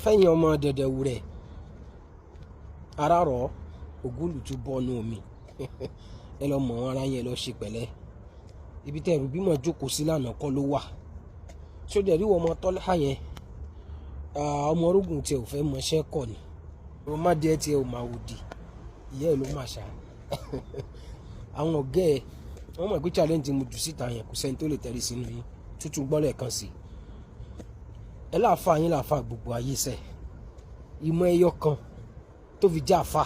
fẹ́yìn ọmọ Dedenwure RARA ògúlùtú bọ́nú omi ẹ lọ mọ̀ wọn ara yẹn lọ ṣe pẹ̀lẹ́ ibi tẹ́ ẹ̀rù bímọ jókòó sí lánàá kọ́ ló wà sódẹ̀ rí ọmọ tọ́lá yẹn ọmọ orógùn tiẹ̀ ò fẹ́ mọṣẹ́ kọ̀ ni ọmọdé tiẹ̀ ò máa wòdì ìyá ẹ̀ ló máa ṣá àwọn ọ̀gá ẹ̀ wọ́n mọ̀ pé challenge mo jù síta yẹn kò sẹ́ni tó lè tẹ̀lé sínú yín tútù gbọ́lẹ̀ kan sí ẹ láàfà yín láàfà gbogbo ayé sẹ́ ìmọ̀ ẹyọ kan tó fi já àfà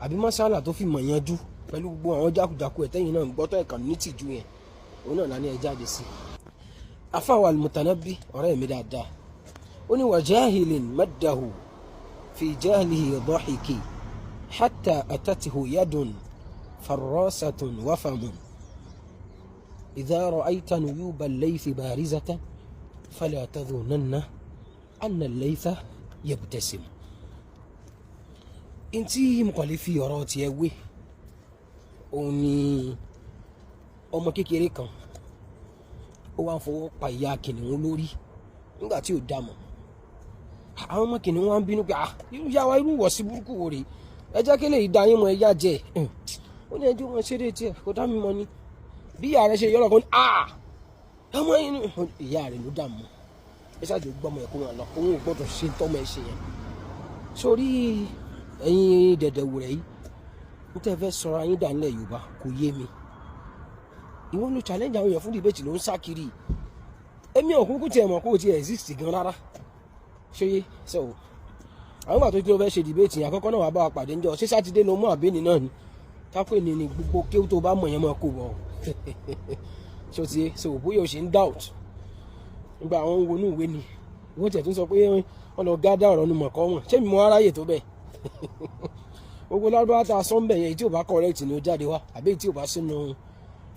àbí mọ́sálà tó fi mọ̀ yanjú pẹ̀lú gbogbo àwọn jákujàku ẹ̀ tẹ́yìn náà gbọ́tọ̀ ẹ̀kan ní tìjú yẹn òun náà lání ẹ jáde sí àfà wà al-Mutanabbi ọ̀rẹ́ mi dáadáa ó ní wa jahilin maddahu fi jahlihi dhahiki hatta atatihu yadun farrasatun wa famun idha ra'ayta nuyuba al-laythi barizatan fala tadhunanna anna al-laytha yabtasim inti mo kàn lè fi ọ̀rọ̀ tiẹ̀ wé òun ni ọmọ kékeré kan ó wá ń fọwọ́ pa ìyá kìnìún lórí nígbà tí ò dámọ̀ àwọn ọmọ kìnìún wá ń bínú pé irú yá wa irú wọ̀ sí burúkú wo rèé ẹ jẹ́ kí lè dá yín mọ ẹ̀yà jẹ́ ó ní ẹjọ́ wọn ṣeré tiẹ̀ kó dá mi mọ ni bí ìyá rẹ̀ ṣe yọ̀rọ̀ kan ọmọ yín ìyá rẹ̀ ló dà mọ́ ẹ ṣáàjò gbọ́mọ ẹ̀ kó wọn lọ òun ò gbọ́dọ̀ ṣe tọ́mọ ẹ̀ ṣe yẹn sórí ẹ̀yin Dedenwure yìí nítorí fẹ́ sọ̀rọ̀ ayé dà nílẹ̀ Yorùbá kò yé mi ìwọ ló challenge àwọn èèyàn fún debate ló ń sá kiri èmi ò kúkú tiẹ̀ mọ̀ kó o ti exist gan rárá ṣóyé so àwọn ìgbà tó kí ló fẹ́ ṣe debate yẹn àkọ́kọ́ náà wàá bá wa pàdé ńjọ́ ṣé sátidé ló mú àbẹ́ni náà ni kápẹ́ ni gbogbo kéwù tó bá mọ̀ yẹn máa kó bọ̀ ṣó ti so bóyá o ṣe ń doubt nígbà àwọn ń wọnú ìwé ni ìwọ tẹ̀ tún sọ pé wọ́n lọ gádà ọ̀rọ̀ nu mọ̀kọ́ wọn ṣé mi mọ aráyè tó bẹ́ẹ̀ gbogbo lárúbáwá tá a sọ ń bẹ̀ yẹn tí ò bá correct ni ó jáde wá àbí tí ò bá sínú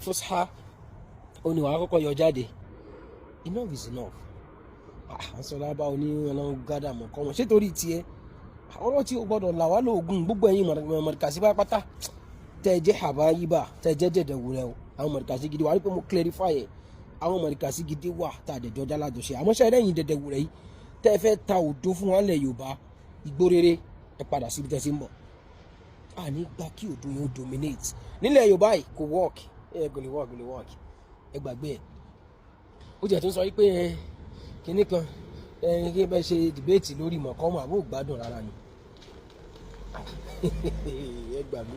fusha ó ní wàá kọ́kọ́ yọ jáde enough is enough àṣọ lárúbáwá oní ọlọ́run gádà mọ̀kọ́ wọn ṣé torí tiẹ̀ ọ̀rọ̀ tí o gbọ́dọ̀ là wá lóògùn gbogbo ẹ̀yin mọ̀rìkàsí pátápátá tẹ́ ẹ jẹ́ àbáyíbà tẹ́ ẹ jẹ́ Dedenwure o àwọn mọ̀rìkàsí gidi wà rí pé mo clarify ẹ̀ àwọn mọ̀rìkàsí gidi wà tá a dẹ̀jọ́ jálájọṣe àmọ́ ṣe ẹ̀yin Dedenwure yìí tẹ́ ẹ fẹ́ ta òdo fún wa lẹ̀ Yorùbá igbó rere ẹ padà síbi tẹ́ ẹ ti ń bọ̀ àní gba kí òdo yẹn ó dominate nílẹ̀ Yorùbá yìí kò work kò lè work ẹ gbàgbé ẹ̀ ó jẹ́ tó ń sọ wípé kinní kan kí bẹ́ẹ̀ ṣe debate lórí mọ̀kọ́mọ̀ àbó gbádùn rárá ni ẹ gbàgbé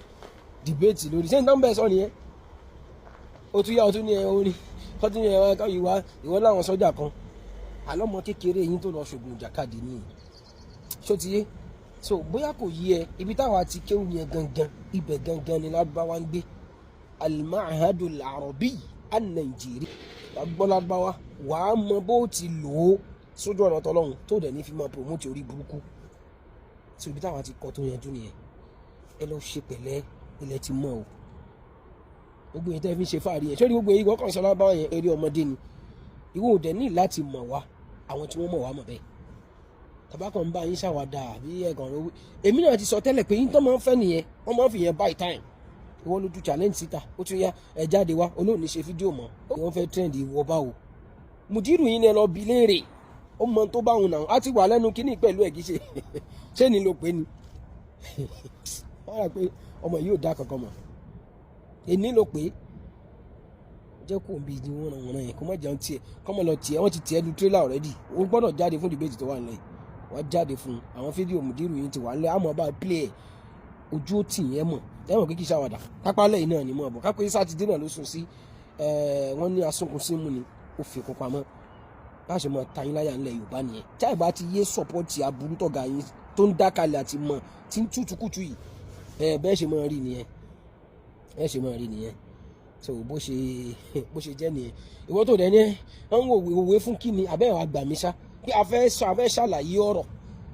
debate lórí ṣé nọ́mbà ẹ̀ sọ nìyẹn ó tún yá ọ tún ní ẹ orin kọ́ tún ní ẹ ìwọ láwọn sọ́jà kan àlọ́mọ kékeré yín tó lọ ṣògùn ìjàkadì ní ṣó ti yé so bóyá kò yí ẹ ibi táwa ti kéwù yẹn gangan ibẹ̀ gangan ni lárúbáwá ń gbé al-Ma'hadul Arabi an-Najeri gbọ́ lárúbáwá wàá mọ bó ti lò ó sójú ọ̀nà tọ́lọ́run tó dẹ̀ ní fi máa promote orí burúkú tí ibi táwa ti kọ́ tó yanjú nìyẹn ẹ lọ ṣe pẹ̀lẹ́ ilẹ̀ ti mọ́ o gbogbo yẹn tẹ́ fi ń ṣe fáàrí ẹ̀ ṣé gbogbo yìí wọ́n kàn sọ lábá yẹn eré ọmọdé ni ìwọ ò dẹ̀ ní láti mọ̀ wá àwọn tí wọ́n mọ̀ wá mọ̀ bẹ́ẹ̀ tabakọ̀ ń bá yín ṣàwádà àbí ẹ̀gàn owó èmi náà ti sọ tẹ́lẹ̀ pé yín tó máa ń fẹ́ nìyẹn wọ́n máa ń fi yẹn buy time ìwọ lójú challenge síta ó tún yá ẹ jáde wá olóòní ṣe fídíò mọ́ wọ́n fẹ́ trend ìwọ báwo mùdírù yín ni ẹ lọ bi léèrè ó mọ tó bá òun náà á ti wà lẹ́nu kínní pẹ̀lú ẹ̀ kì í ṣe ṣé ni ló pé ni wọ́n rà pé ọmọ yìí ò dá kankan mọ̀ èní ló pé jẹ́ kó bí ní wọ́n ràn yẹn kó má jẹun tiẹ̀ kọ́ mọ̀ lọ tiẹ̀ wọ́n ti tiẹ̀ lu trailer already ó gbọ́dọ̀ jáde fún debate tó wà nílẹ̀ wọ́n jáde fún àwọn fídíò mùdírù yìí ti wà nílẹ̀ àmọ́ bá play ẹ̀ ojú ó tì yẹn mọ̀ ẹ̀wọ̀n kíkí ṣàwàdà kápálẹ̀ yìí náà ni mọ̀ bọ̀ kápẹ́ sátidé náà ló sùn sí wọ́n ní asunkun símú ni ó fi kó pamọ́ láṣẹ mọ tayín láyà ńlẹ̀ Yorùbá nìyẹn tí àìbá ti yé sọpọ́tì aburú tọ̀gá yín tó ń dákalẹ̀ àti mọ̀ tí ń tútùkùtù yìí bẹ́ẹ̀ ṣe máa rí nìyẹn so bó ṣe jẹ́ nìyẹn ìwọ tó dẹ̀ ní wọ́n ń wo òwe fún kíni abẹ́rẹ́ àgbà mi ṣá pé afẹ́ ṣàlàyé ọ̀rọ̀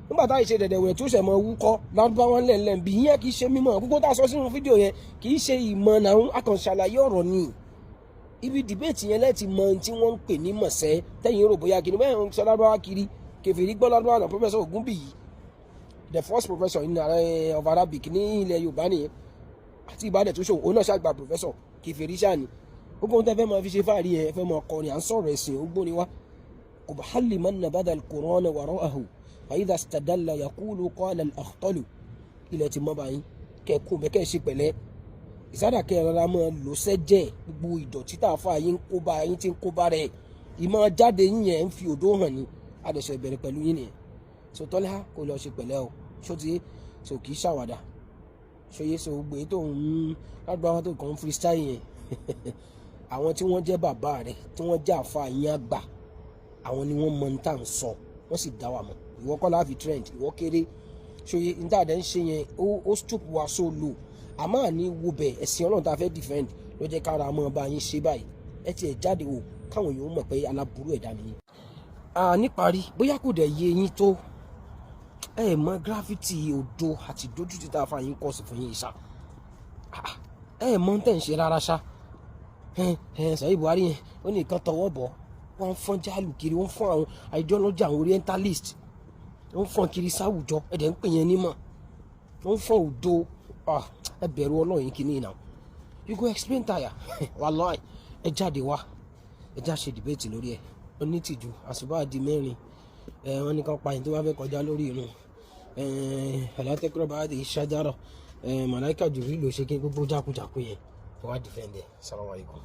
nígbà táyì ṣe Dedenwure tó ṣẹ̀ mọ́ wúkọ́ lárúbáwá ńlẹ̀ bí yẹn kì í ṣe mímọ́ gbogbo tá a sọ sínú fídíò yẹn kì í ṣe ìmọ̀ náà akànṣàlàyé ọ̀rọ̀ ni ibi debate yẹn lẹ́ẹ̀tì mọ tí wọ́n ń pè ní mọ̀sẹ́ tẹ́yìn rò bóyá kìnnìún bẹ́ẹ̀ ń sọ lárúbáwá kiri kèfèrí gbọ́ lárúbáwá náà Professor Ogunbiyi the first professor in of Arabic ní ilẹ̀ Yorùbá nìyẹn àti Ìbàdàn tó ṣòwò òun náà ṣàgbà professor kèfèrí ṣáà ni gbogbo ohun tẹ́ fẹ́ máa fi ṣe fáàrí ẹ̀ fẹ́ máa kọrin à ń sọ̀rọ̀ ẹ̀sìn ó gbóni wá قبحل من نبذ القرآن وراءه فإذا استدل يقول قال الأخطل ilẹ̀ ti mọ́ báyìí kẹ́kùn bẹ́ẹ̀ kẹ́ ṣe pẹ̀lẹ́ ìsádà kẹrọra máa lò sẹ́jẹ̀ gbogbo ìdọ̀tí tá a fà yín kó bá yín tí ń kó bá rẹ̀ ìmọ̀ jáde yín yẹn ń fi òdó hàn ní adẹ̀sẹ̀ ìbẹ̀rẹ̀ pẹ̀lú yín nìyẹn so Tọ́lá kò lọ ṣe pẹ̀lẹ́ o ṣó ti so kì í ṣàwàdà ṣòye so gbé tó ń lágbára tó kàn ń freestyle yẹn àwọn tí wọ́n jẹ́ bàbá rẹ̀ tí wọ́n jẹ́ àfa yín àgbà àwọn ni wọ́n mọ ní tá à ń sọ wọ́n sì dá wa mọ̀ ìwọ kọ́ láàfin trend ìwọ kéré ṣòye ní tá à dẹ́ ń ṣe yẹn ó stoop wa so low àmọ́ àní wo bẹ̀ ẹ̀sìn Ọlọ́run tá a fẹ́ defend ló jẹ́ kára mọ́ bá yín ṣe báyìí ẹ tiẹ̀ jáde wò káwọn èèyàn mọ̀ pé aláburú ẹ̀dá mi ni. níparí bóyá kò dẹ̀ yé yín tó ẹ mọ gírafìtì òdo àti dójútì tá a fa yín kọ́ sí fún yín ṣá ẹ mọ tẹ̀ ń ṣe rárá ṣá sọ̀rọ̀ Buhari yẹn ó ní nǹkan tọwọ́ bọ̀ wọ́n ń fọ́n jálù kiri wọ́n ń fọ́n àwọn ideology àwọn orientalist wọ́n ń fọ́n kiri sáwùjọ ẹ̀dẹ̀ ń pè yẹn nímọ̀ wọ́n ń fọ́n òdo ẹ bẹ̀rù Ọlọ́run kìíní náà you go explain tire wàláì ẹ jáde wá ẹ já ṣe debate lórí ẹ onítìjú àṣùbà di mẹ́rin wọ́n ní ká pa ẹni tó bá fẹ́ kọjá lórí irun alátẹ́kọ̀rọ̀ bá di ṣájárọ̀ màláìka jùlọ ṣe kí gbogbo jákujàku yẹn wọ́n á defend ẹ̀. Assalamu alaikum.